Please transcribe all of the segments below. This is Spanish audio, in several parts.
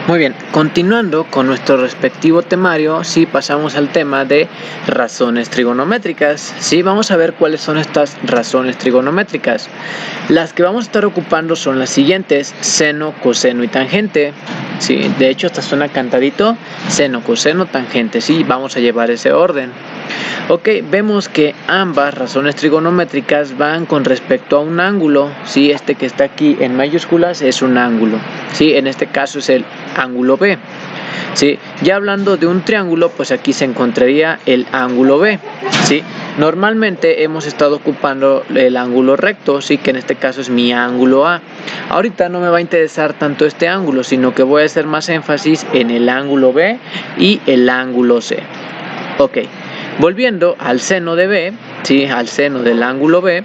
Muy bien, continuando con nuestro respectivo temario, sí pasamos al tema de razones trigonométricas. Sí, vamos a ver cuáles son estas razones trigonométricas. Las que vamos a estar ocupando son las siguientes: seno, coseno y tangente. Sí, de hecho hasta suena cantadito: seno, coseno, tangente. Sí, vamos a llevar ese orden. Ok, vemos que ambas razones trigonométricas van con respecto a un ángulo. Sí, este que está aquí en mayúsculas es un ángulo. Sí, en este caso es el ángulo B. Sí, ya hablando de un triángulo, pues aquí se encontraría el ángulo B. Sí, normalmente hemos estado ocupando el ángulo recto, sí, que en este caso es mi ángulo A. Ahorita no me va a interesar tanto este ángulo, sino que voy a hacer más énfasis en el ángulo B y el ángulo C. Ok, volviendo al seno de B, ¿sí? Al seno del ángulo B,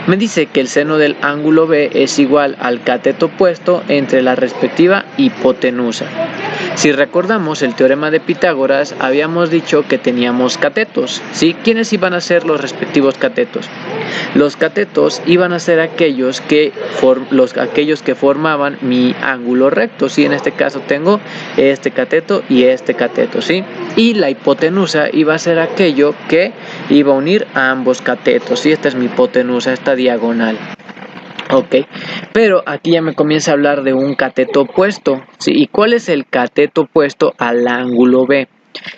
me dice que el seno del ángulo B es igual al cateto opuesto entre la respectiva hipotenusa. Si recordamos el teorema de Pitágoras, habíamos dicho que teníamos catetos, ¿sí? ¿Quiénes iban a ser los respectivos catetos? Los catetos iban a ser aquellos que formaban mi ángulo recto, ¿sí? En este caso tengo este cateto y este cateto, ¿sí? Y la hipotenusa iba a ser aquello que iba a unir a ambos catetos, ¿sí? Esta es mi hipotenusa, esta diagonal. Ok, pero aquí ya me comienza a hablar de un cateto opuesto, ¿sí? ¿Y cuál es el cateto opuesto al ángulo B?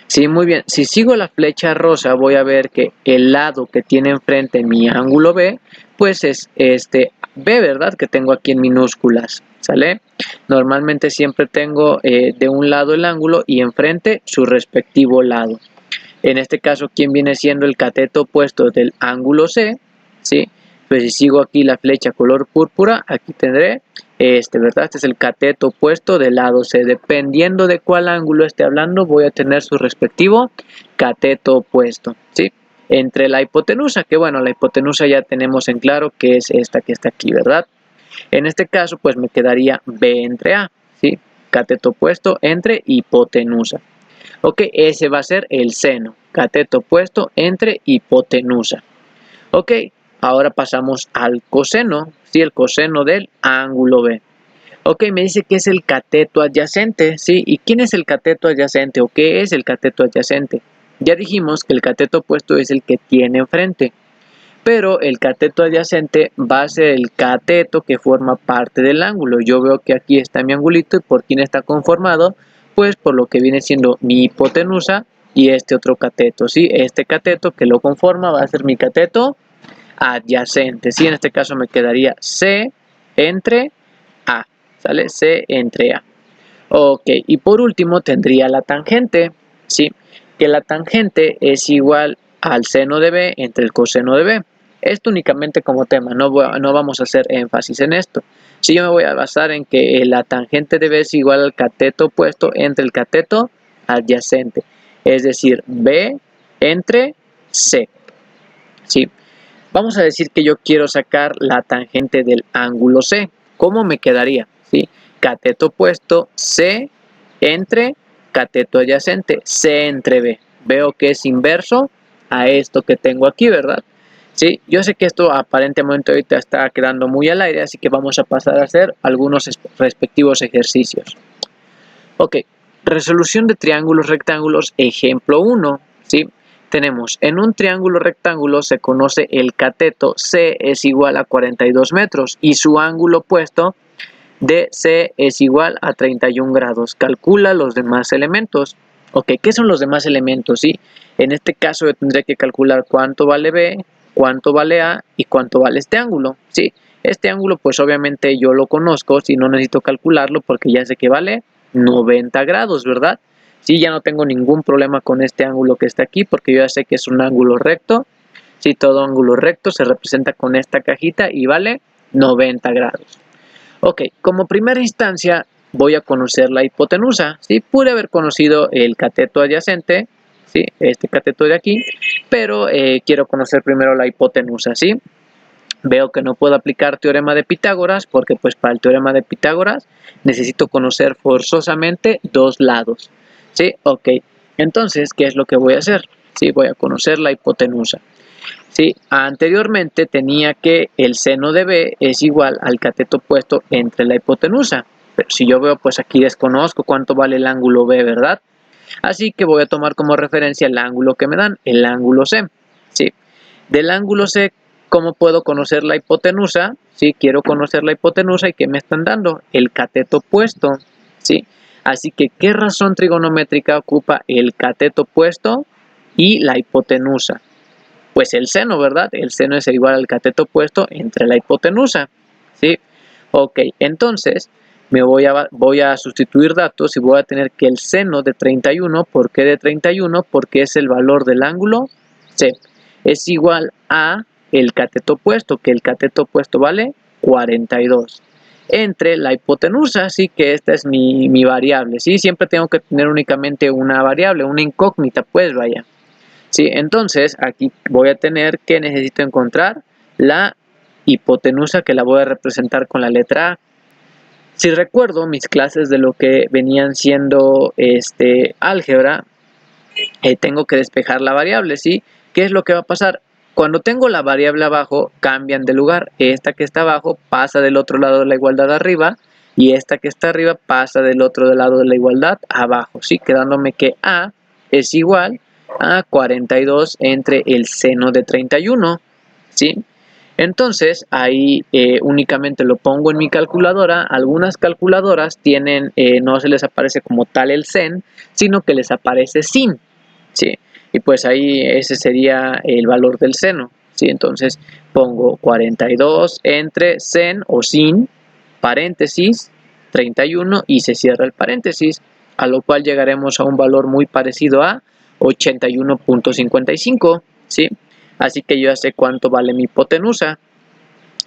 Sí, muy bien. Si sigo la flecha rosa, voy a ver que el lado que tiene enfrente mi ángulo B, pues es este B, ¿verdad? Que tengo aquí en minúsculas, ¿sale? Normalmente siempre tengo de un lado el ángulo y enfrente su respectivo lado. En este caso, ¿quién viene siendo el cateto opuesto del ángulo C? ¿Sí? Pues si sigo aquí la flecha color púrpura, aquí tendré ¿verdad? Este es el cateto opuesto del lado C. Dependiendo de cuál ángulo esté hablando, voy a tener su respectivo cateto opuesto, ¿sí? Entre la hipotenusa, que bueno, la hipotenusa ya tenemos en claro que es esta que está aquí, ¿verdad? En este caso, pues me quedaría B entre A, ¿sí? Cateto opuesto entre hipotenusa. Ok, ese va a ser el seno, cateto opuesto entre hipotenusa. Ok, ahora pasamos al coseno, ¿sí? El coseno del ángulo B. Ok, me dice que es el cateto adyacente, ¿sí? ¿Y quién es el cateto adyacente o qué es el cateto adyacente? Ya dijimos que el cateto opuesto es el que tiene enfrente, pero el cateto adyacente va a ser el cateto que forma parte del ángulo. Yo veo que aquí está mi angulito y ¿por quién está conformado? Pues por lo que viene siendo mi hipotenusa y este otro cateto, ¿sí? Este cateto que lo conforma va a ser mi cateto adyacente, ¿sí? En este caso me quedaría C entre A, ¿sale? C entre A. Ok, y por último tendría la tangente, ¿sí? Que la tangente es igual al seno de B entre el coseno de B. Esto únicamente como tema, no vamos a hacer énfasis en esto. Sí, yo me voy a basar en que la tangente de B es igual al cateto opuesto entre el cateto adyacente, es decir, B entre C, ¿sí? Vamos a decir que yo quiero sacar la tangente del ángulo C. ¿Cómo me quedaría? ¿Sí? Cateto opuesto C entre cateto adyacente, C entre B. Veo que es inverso a esto que tengo aquí, ¿verdad? Sí, yo sé que esto aparentemente ahorita está quedando muy al aire, así que vamos a pasar a hacer algunos respectivos ejercicios. Ok, resolución de triángulos rectángulos, ejemplo 1, ¿sí? Tenemos, en un triángulo rectángulo se conoce el cateto C es igual a 42 metros y su ángulo opuesto DC es igual a 31 grados. Calcula los demás elementos. Ok, ¿qué son los demás elementos? ¿Sí? En este caso yo tendré que calcular cuánto vale B, cuánto vale A y cuánto vale este ángulo. ¿Sí? Este ángulo pues obviamente yo lo conozco, si no necesito calcularlo porque ya sé que vale 90 grados, ¿verdad? Sí, ya no tengo ningún problema con este ángulo que está aquí porque yo ya sé que es un ángulo recto. Sí, todo ángulo recto se representa con esta cajita y vale 90 grados. Ok, como primera instancia voy a conocer la hipotenusa, ¿sí? Pude haber conocido el cateto adyacente, ¿sí? Este cateto de aquí, pero quiero conocer primero la hipotenusa, ¿sí? Veo que no puedo aplicar teorema de Pitágoras porque pues para el teorema de Pitágoras necesito conocer forzosamente dos lados, ¿sí? Ok, entonces, ¿qué es lo que voy a hacer? Sí, voy a conocer la hipotenusa. Sí, anteriormente tenía que el seno de B es igual al cateto opuesto entre la hipotenusa. Pero si yo veo, pues aquí desconozco cuánto vale el ángulo B, ¿verdad? Así que voy a tomar como referencia el ángulo que me dan, el ángulo C, ¿sí? Del ángulo C, ¿cómo puedo conocer la hipotenusa? ¿Sí? Quiero conocer la hipotenusa y ¿qué me están dando? El cateto opuesto, ¿sí? Así que, ¿qué razón trigonométrica ocupa el cateto opuesto y la hipotenusa? Pues el seno, ¿verdad? El seno es igual al cateto opuesto entre la hipotenusa, ¿sí? Ok, entonces voy a sustituir datos y voy a tener que el seno de 31, ¿por qué de 31? Porque es el valor del ángulo C. Es igual a el cateto opuesto, que el cateto opuesto vale 42. Entre la hipotenusa, sí, que esta es mi variable, ¿sí? Siempre tengo que tener únicamente una variable, una incógnita, pues vaya. Sí, entonces aquí voy a tener que necesito encontrar la hipotenusa, que la voy a representar con la letra A. Si recuerdo mis clases de lo que venían siendo álgebra, tengo que despejar la variable, ¿sí? ¿Qué es lo que va a pasar? Cuando tengo la variable abajo, cambian de lugar. Esta que está abajo pasa del otro lado de la igualdad arriba y esta que está arriba pasa del otro lado de la igualdad abajo, ¿sí? Quedándome que A es igual a 42 entre el seno de 31, ¿sí? Entonces, ahí únicamente lo pongo en mi calculadora. Algunas calculadoras tienen, no se les aparece como tal el sen, sino que les aparece sin, ¿sí? Y pues ahí ese sería el valor del seno, ¿sí? Entonces pongo 42 entre sen o sin, paréntesis, 31 y se cierra el paréntesis, a lo cual llegaremos a un valor muy parecido a 81.55, ¿sí? Así que yo ya sé cuánto vale mi hipotenusa.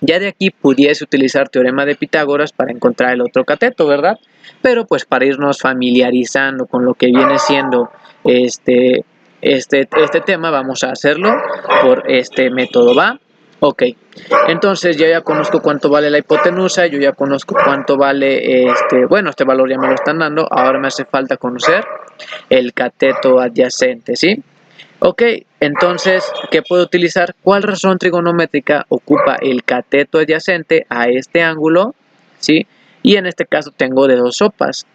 Ya de aquí pudiese utilizar teorema de Pitágoras para encontrar el otro cateto, ¿verdad? Pero pues para irnos familiarizando con lo que viene siendo este tema, vamos a hacerlo por este método, ¿va? Ok, entonces yo ya conozco cuánto vale la hipotenusa, yo ya conozco cuánto vale bueno, este valor ya me lo están dando, ahora me hace falta conocer el cateto adyacente, ¿sí? Ok, entonces, ¿qué puedo utilizar? ¿Cuál razón trigonométrica ocupa el cateto adyacente a este ángulo? ¿Sí? Y en este caso tengo de dos sopas.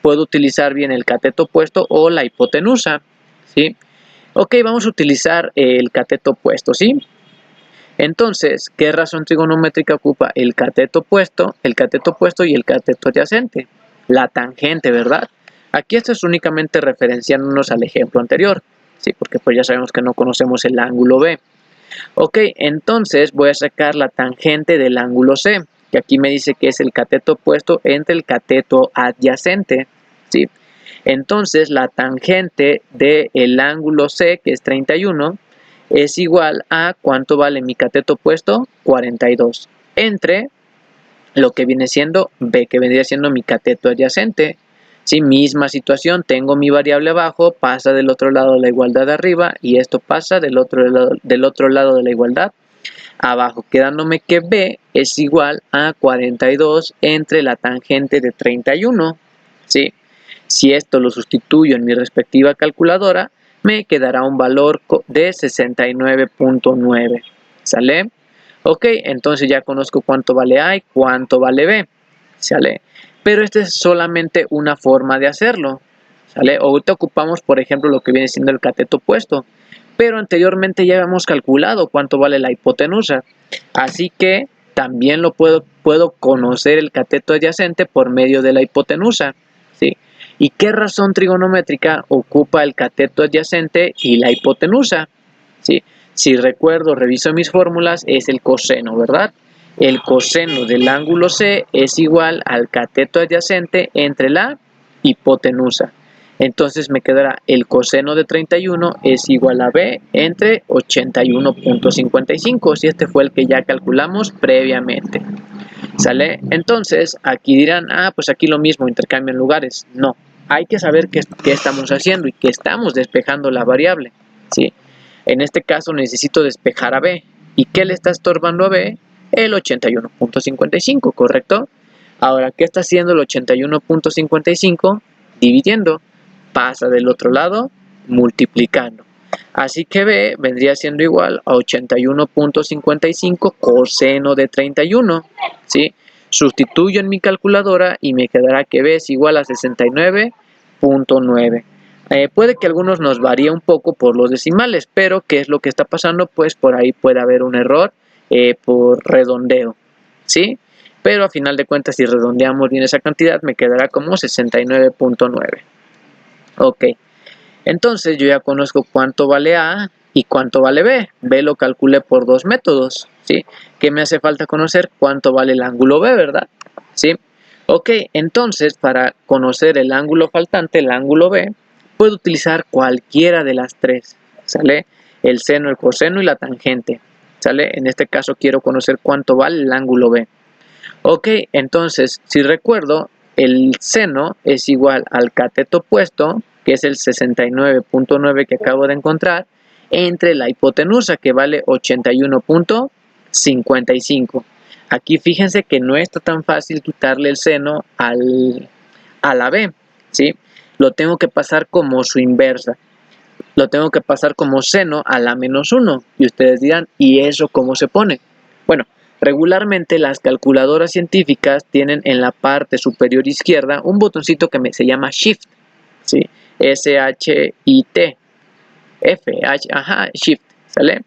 Puedo utilizar bien el cateto opuesto o la hipotenusa, ¿sí? Ok, vamos a utilizar el cateto opuesto, ¿sí? Entonces, ¿qué razón trigonométrica ocupa el cateto opuesto y el cateto adyacente? La tangente, ¿verdad? Aquí esto es únicamente referenciándonos al ejemplo anterior, ¿sí? Porque pues ya sabemos que no conocemos el ángulo B. Ok, entonces voy a sacar la tangente del ángulo C, que aquí me dice que es el cateto opuesto entre el cateto adyacente, ¿sí? Entonces la tangente del ángulo C, que es 31, es igual a, ¿cuánto vale mi cateto opuesto? 42, entre lo que viene siendo B, que vendría siendo mi cateto adyacente. Sí, misma situación, tengo mi variable abajo, pasa del otro lado de la igualdad de arriba y esto pasa del otro lado de la igualdad abajo, quedándome que B es igual a 42 entre la tangente de 31, ¿sí? Si esto lo sustituyo en mi respectiva calculadora, me quedará un valor de 69.9, ¿sale? Ok, entonces ya conozco cuánto vale A y cuánto vale B, ¿sale? Pero esta es solamente una forma de hacerlo, ¿sale? Ahorita ocupamos, por ejemplo, lo que viene siendo el cateto opuesto, pero anteriormente ya habíamos calculado cuánto vale la hipotenusa, así que también lo puedo conocer el cateto adyacente por medio de la hipotenusa, ¿sí? ¿Y qué razón trigonométrica ocupa el cateto adyacente y la hipotenusa? ¿Sí? Si recuerdo, reviso mis fórmulas, es el coseno, ¿verdad? El coseno del ángulo C es igual al cateto adyacente entre la hipotenusa. Entonces me quedará el coseno de 31 es igual a B entre 81.55, si este fue el que ya calculamos previamente. ¿Sale? Entonces, aquí dirán, pues aquí lo mismo, intercambian lugares. No, hay que saber qué estamos haciendo y que estamos despejando la variable, ¿sí? En este caso necesito despejar a B. ¿Y qué le está estorbando a B? El 81.55, ¿correcto? Ahora, ¿qué está haciendo el 81.55? Dividiendo. Pasa del otro lado, multiplicando. Así que B vendría siendo igual a 81.55 coseno de 31, ¿sí? Sustituyo en mi calculadora y me quedará que B es igual a 69.9. Puede que algunos nos varíe un poco por los decimales, pero ¿qué es lo que está pasando? Pues por ahí puede haber un error por redondeo, ¿sí? Pero a final de cuentas, si redondeamos bien esa cantidad, me quedará como 69.9. Ok, entonces yo ya conozco cuánto vale A y cuánto vale B. B lo calculé por dos métodos, ¿sí? ¿Qué me hace falta conocer? Cuánto vale el ángulo B, ¿verdad? ¿Sí? Ok, entonces para conocer el ángulo faltante, el ángulo B, puedo utilizar cualquiera de las tres, ¿sale? El seno, el coseno y la tangente, ¿sale? En este caso quiero conocer cuánto vale el ángulo B. Ok, entonces, si recuerdo, el seno es igual al cateto opuesto, que es el 69.9 que acabo de encontrar, entre la hipotenusa, que vale 81.55. Aquí fíjense que no está tan fácil quitarle el seno a la B, ¿sí? Lo tengo que pasar como su inversa. Lo tengo que pasar como seno a la menos 1. Y ustedes dirán, ¿y eso cómo se pone? Bueno, regularmente las calculadoras científicas tienen en la parte superior izquierda un botoncito que se llama Shift, ¿sí? S-H-I-T, F-H, ajá, Shift, ¿sale?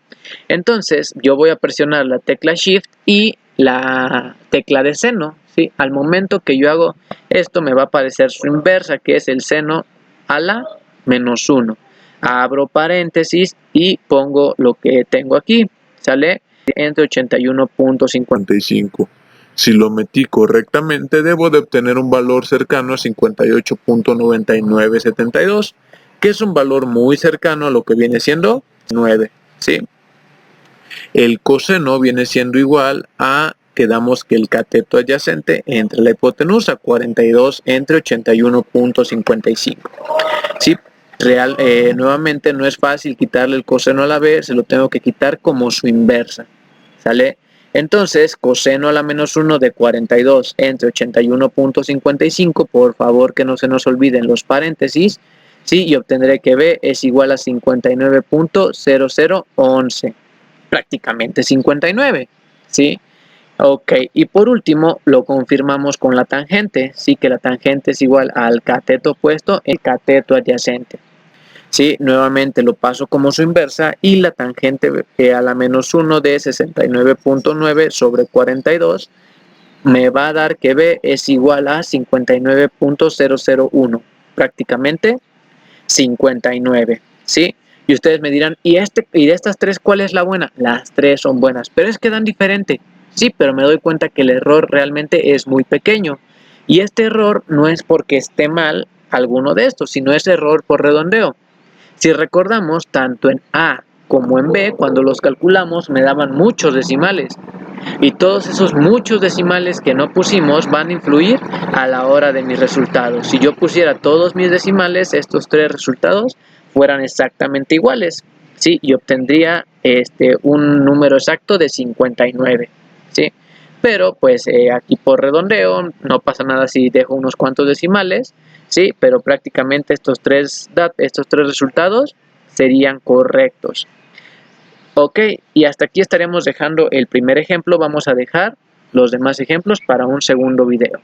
Entonces yo voy a presionar la tecla Shift y la tecla de seno, ¿sí? Al momento que yo hago esto me va a aparecer su inversa, que es el seno a la menos 1. Abro paréntesis y pongo lo que tengo aquí, ¿sale? Entre 81.55. Si lo metí correctamente, debo de obtener un valor cercano a 58.9972, que es un valor muy cercano a lo que viene siendo 9, ¿sí? El coseno viene siendo igual a, quedamos que el cateto adyacente entre la hipotenusa, 42 entre 81.55. ¿Sí? Nuevamente no es fácil quitarle el coseno a la B, se lo tengo que quitar como su inversa, ¿sale? Entonces, coseno a la menos 1 de 42 entre 81.55, por favor que no se nos olviden los paréntesis, ¿sí? Y obtendré que B es igual a 59.0011, prácticamente 59, ¿sí? Ok, y por último lo confirmamos con la tangente, sí, que la tangente es igual al cateto opuesto, el cateto adyacente. Sí, nuevamente lo paso como su inversa y la tangente a la menos 1 de 69.9 sobre 42 me va a dar que B es igual a 59.001, prácticamente 59, ¿sí? Y ustedes me dirán, ¿y de estas tres cuál es la buena? Las tres son buenas, pero es que dan diferente. Sí, pero me doy cuenta que el error realmente es muy pequeño. Y este error no es porque esté mal alguno de estos, sino es error por redondeo. Si recordamos, tanto en A como en B, cuando los calculamos, me daban muchos decimales. Y todos esos muchos decimales que no pusimos van a influir a la hora de mis resultados. Si yo pusiera todos mis decimales, estos tres resultados fueran exactamente iguales, ¿sí? Y obtendría un número exacto de 59, ¿sí? Pero pues aquí por redondeo no pasa nada si dejo unos cuantos decimales, ¿sí? Pero prácticamente estos tres resultados serían correctos. Ok, y hasta aquí estaremos dejando el primer ejemplo. Vamos a dejar los demás ejemplos para un segundo video.